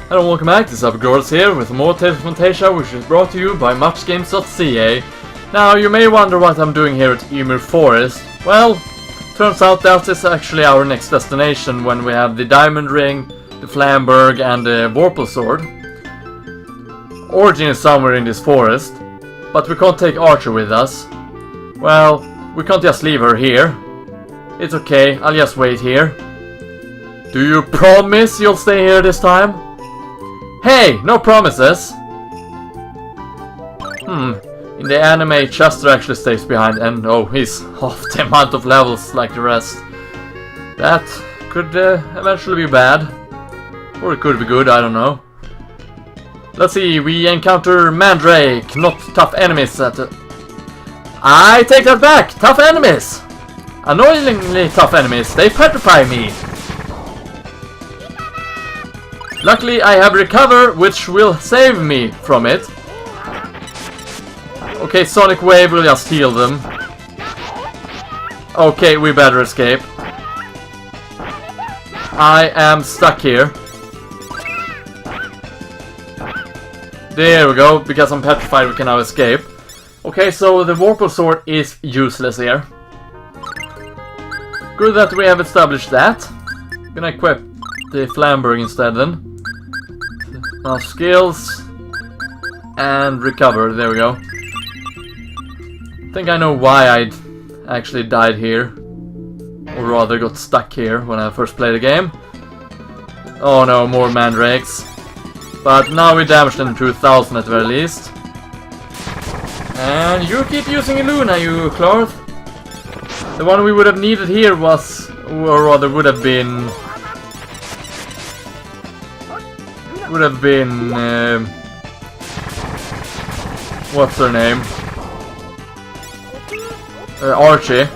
Hello and welcome back, this is LPGrodus here with more Tales of Phantasia, which is brought to you by muchgames.ca. Now, you may wonder what I'm doing here at Ymir Forest. Well, turns out that is actually our next destination when we have the Diamond Ring, the Flamberg and the Vorpal Sword. Origin is somewhere in this forest, but we can't take Arche with us. Well, we can't just leave her here. It's okay, I'll just wait here. Do you promise you'll stay here this time? Hey, no promises! In the anime, Chester actually stays behind and oh, he's half the amount of levels like the rest. That could eventually be bad. Or it could be good, I don't know. Let's see, we encounter Mandrake, not tough enemies at I take that back! Tough enemies! Annoyingly tough enemies, they petrify me! Luckily I have Recover, which will save me from it. Okay, Sonic Wave will just heal them. Okay, we better escape. I am stuck here. There we go, because I'm petrified we can now escape. Okay, so the Vorpal Sword is useless here. Good that we have established that. I'm gonna equip the Flamberg instead then. Now skills and recover, there we go. I think I know why I actually died here. Or rather got stuck here when I first played the game. Oh no, more mandrakes. But now we damaged them to 1000 at the very least. And you keep using Luna, you Clarth. The one we would have needed here was, or rather would have been what's her name? Arche.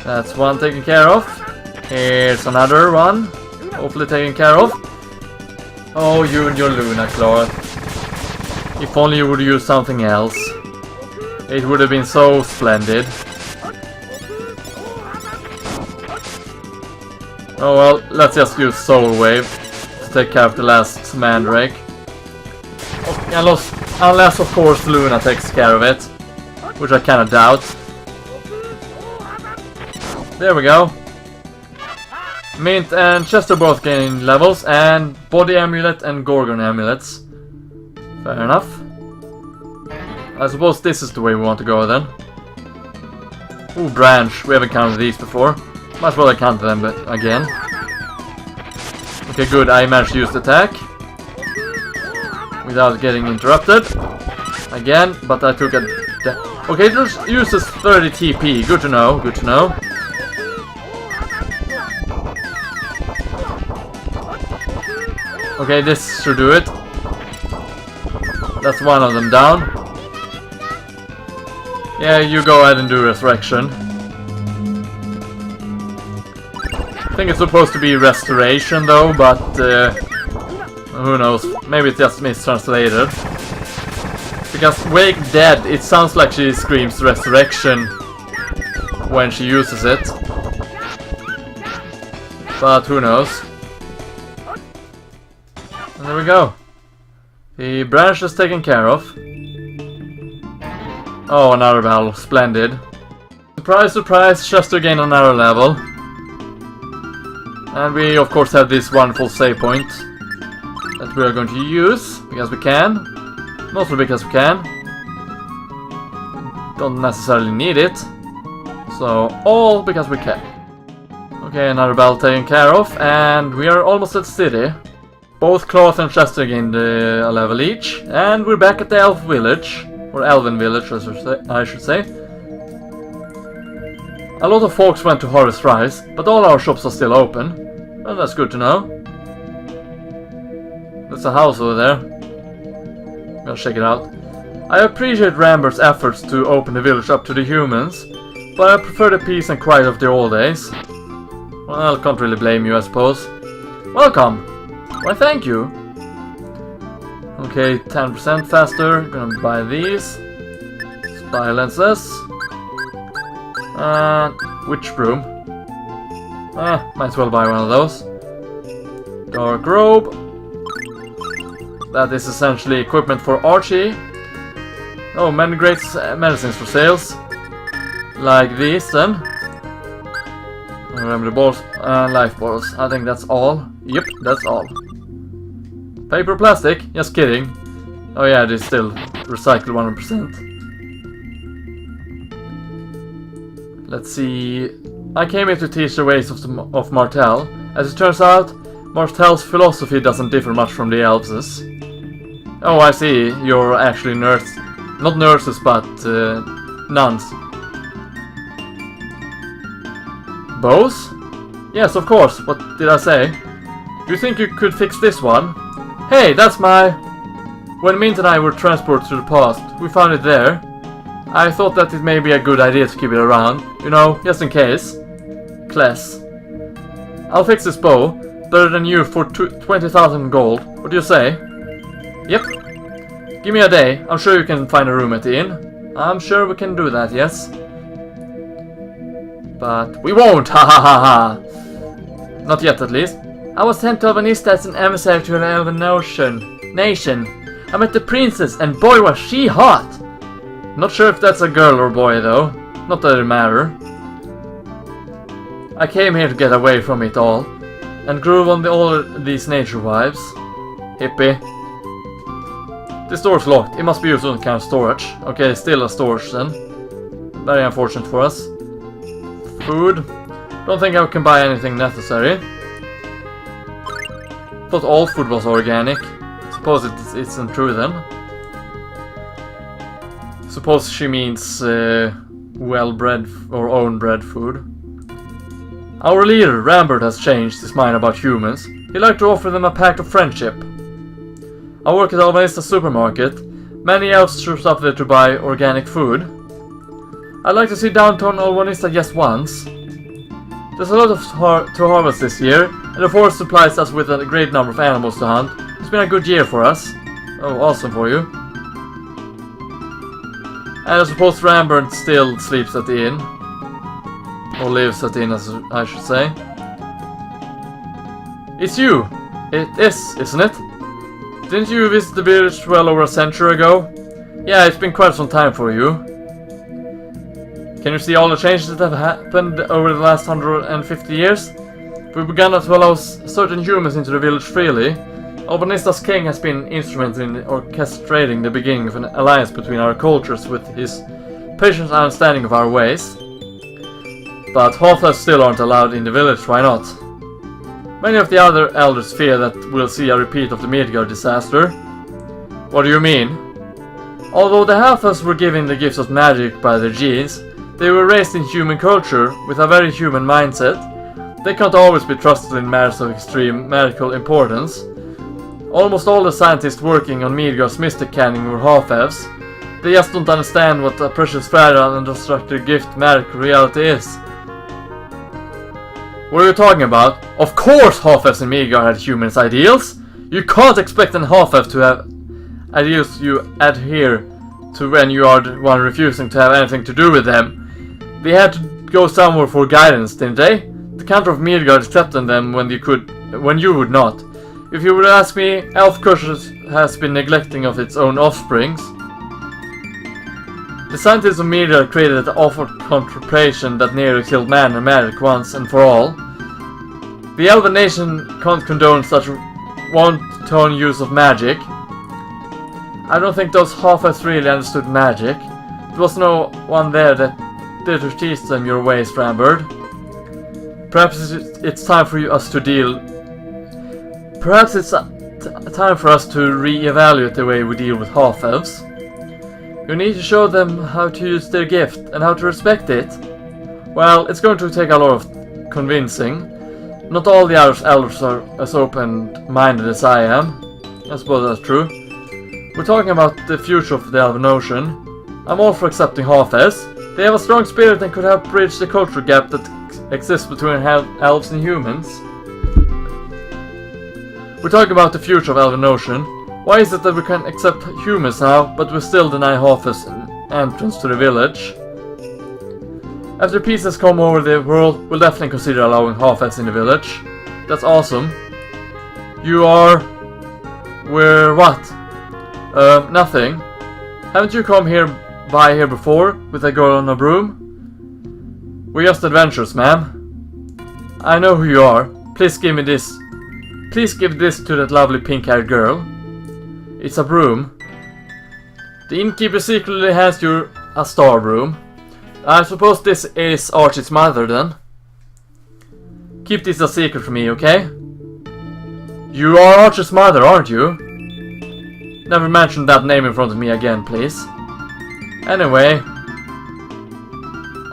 That's one taken care of. Here's another one. Hopefully taken care of. Oh, you and your Luna, Clarth. If only you would use something else. It would have been so splendid. Oh well, let's just use Soul Wave to take care of the last Mandrake. Unless of course Luna takes care of it, which I kinda doubt. There we go. Mint and Chester both gain levels, and Body Amulet and Gorgon Amulets. Fair enough. I suppose this is the way we want to go then. Ooh, Branch. We haven't counted these before. Might as well encounter them again. Okay, good. I managed to use the attack without getting interrupted. Again, but I took a... Okay, it just uses 30 TP. Good to know, good to know. Okay, this should do it. That's one of them down. Yeah, you go ahead and do Resurrection. I think it's supposed to be Restoration though, but who knows, maybe it's just mistranslated. Because Wake Dead, it sounds like she screams Resurrection when she uses it. But who knows. And there we go. The branch is taken care of. Oh, another battle. Splendid. Surprise, surprise, Chester gained another level. And we of course have this wonderful save point that we are going to use, because we can. Mostly because we can. Don't necessarily need it. So, all because we can. Okay, another battle taken care of, and we are almost at the city. Both Clarth and Chester gained a level each, and we're back at the Elf Village. Or Elven Village, I should say. A lot of folks went to harvest rice, but all our shops are still open. Well, that's good to know. There's a house over there. I'll check it out. I appreciate Rambert's efforts to open the village up to the humans, but I prefer the peace and quiet of the old days. Well, can't really blame you, I suppose. Welcome! Why, thank you! Okay, 10% faster. Gonna buy these. Silences. Witch broom. Might as well buy one of those. Dark robe. That is essentially equipment for Arche. Oh, many great medicines for sales. Like these then. Remember the balls and life balls. I think that's all. Yep, that's all. Paper, plastic? Just kidding. Oh yeah, it is still recycled 100%. Let's see. I came here to teach the ways of Martel. As it turns out, Martel's philosophy doesn't differ much from the elves'. Oh, I see. You're actually nurses. Not nurses, but nuns. Bows? Yes, of course. What did I say? Do you think you could fix this one? Hey, that's my... When Mint and I were transported to the past, we found it there. I thought that it may be a good idea to keep it around. You know, just in case. Kless. I'll fix this bow. Better than you for 20,000 gold. What do you say? Yep. Give me a day. I'm sure you can find a room at the inn. I'm sure we can do that, yes. But we won't, ha ha ha ha! Not yet, at least. I was sent to Alvanista as an emissary to an Elven nation. I met the princess, and boy was she hot! Not sure if that's a girl or boy, though. Not that it matters. I came here to get away from it all, and groove on all these nature vibes. Hippie. This door's locked. It must be used some kind of storage. Okay, still a storage then. Very unfortunate for us. Food. Don't think I can buy anything necessary. Thought all food was organic. Suppose it isn't true then. Suppose she means well-bred or own-bred food. Our leader, Rambert, has changed his mind about humans. He'd like to offer them a pact of friendship. I work at Alvanista supermarket. Many elves show up there to buy organic food. I'd like to see downtown Alvanista just once. There's a lot to harvest this year, and the forest supplies us with a great number of animals to hunt. It's been a good year for us. Oh, awesome for you. And I suppose Rambert still sleeps at the inn. Or lives at the inn, as I should say. It's you! It is, isn't it? Didn't you visit the village well over a century ago? Yeah, it's been quite some time for you. Can you see all the changes that have happened over the last 150 years? We've begun to allow certain humans into the village freely. Albanista's king has been instrumental in orchestrating the beginning of an alliance between our cultures with his patient understanding of our ways. But half-elves still aren't allowed in the village, why not? Many of the other elders fear that we'll see a repeat of the Midgard disaster. What do you mean? Although the half-elves were given the gifts of magic by their genes, they were raised in human culture with a very human mindset. They can't always be trusted in matters of extreme medical importance. Almost all the scientists working on Midgard's mystic canning were half-elves. They just don't understand what a precious fragile and destructive gift magic reality is. What are you talking about? Of course half-elves in Midgard had humans' ideals! You can't expect an half-elf to have ideals you adhere to when you are the one refusing to have anything to do with them. They had to go somewhere for guidance, didn't they? The country of Midgard accepted them when you would not. If you would ask me, elf culture has been neglecting of its own offsprings. The scientists of Midgard created an awful contraption that nearly killed man and magic once and for all. The Elven nation can't condone such wanton use of magic. I don't think those half-elves really understood magic. There was no one there that did to teach them your ways, Rambert. Perhaps it's time for us to deal. Perhaps it's time for us to re-evaluate the way we deal with half-elves. You need to show them how to use their gift and how to respect it. Well, it's going to take a lot of convincing. Not all the other elders are as open-minded as I am. I suppose that's true. We're talking about the future of the Elven Ocean. I'm all for accepting half-elves. They have a strong spirit and could help bridge the cultural gap that exists between elves and humans. We're talking about the future of Elven Ocean. Why is it that we can accept humans now, but we still deny half-elves entrance to the village? After peace has come over the world, we'll definitely consider allowing half-elves in the village. That's awesome. You are... We're what? Nothing. Haven't you come by here before with a girl on a broom? We're just adventurers, ma'am. I know who you are. Please give me this. Please give this to that lovely pink-haired girl. It's a broom. The innkeeper secretly has you a star broom. I suppose this is Arche's mother then. Keep this a secret from me, okay? You are Arche's mother, aren't you? Never mention that name in front of me again, please. Anyway.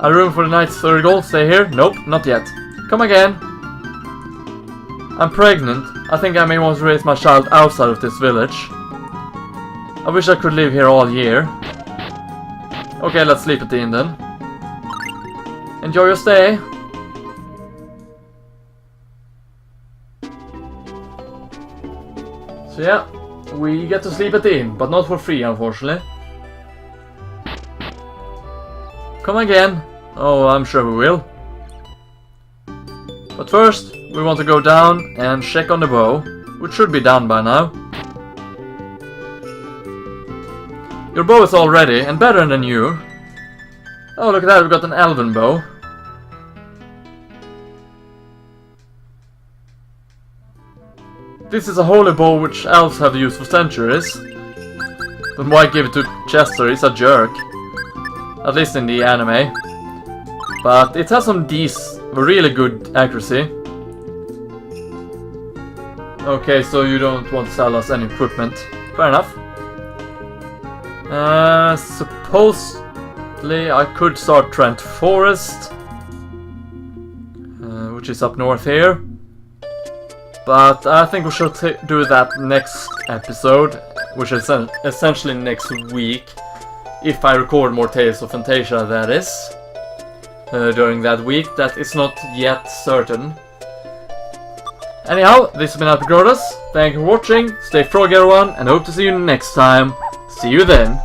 A room for the night's third goal, stay here? Nope, not yet. Come again. I'm pregnant. I think I may want to raise my child outside of this village. I wish I could live here all year. Okay, let's sleep at the inn then. Enjoy your stay. So yeah, we get to sleep at the inn, but not for free, unfortunately. Come again. Oh, I'm sure we will. But first, we want to go down and check on the bow, which should be done by now. Your bow is all ready, and better than you. Oh, look at that, we've got an elven bow. This is a holy bow which elves have used for centuries. Then why give it to Chester? He's a jerk. At least in the anime. But it has some really good accuracy. Okay, so you don't want to sell us any equipment. Fair enough. Supposedly I could start Treant Forest, which is up north here. But I think we should do that next episode, which is essentially next week. If I record more Tales of Phantasia, that is. During that week, that is not yet certain. Anyhow, this has been LPGrodus. Thank you for watching, stay froggy everyone, and hope to see you next time. See you then.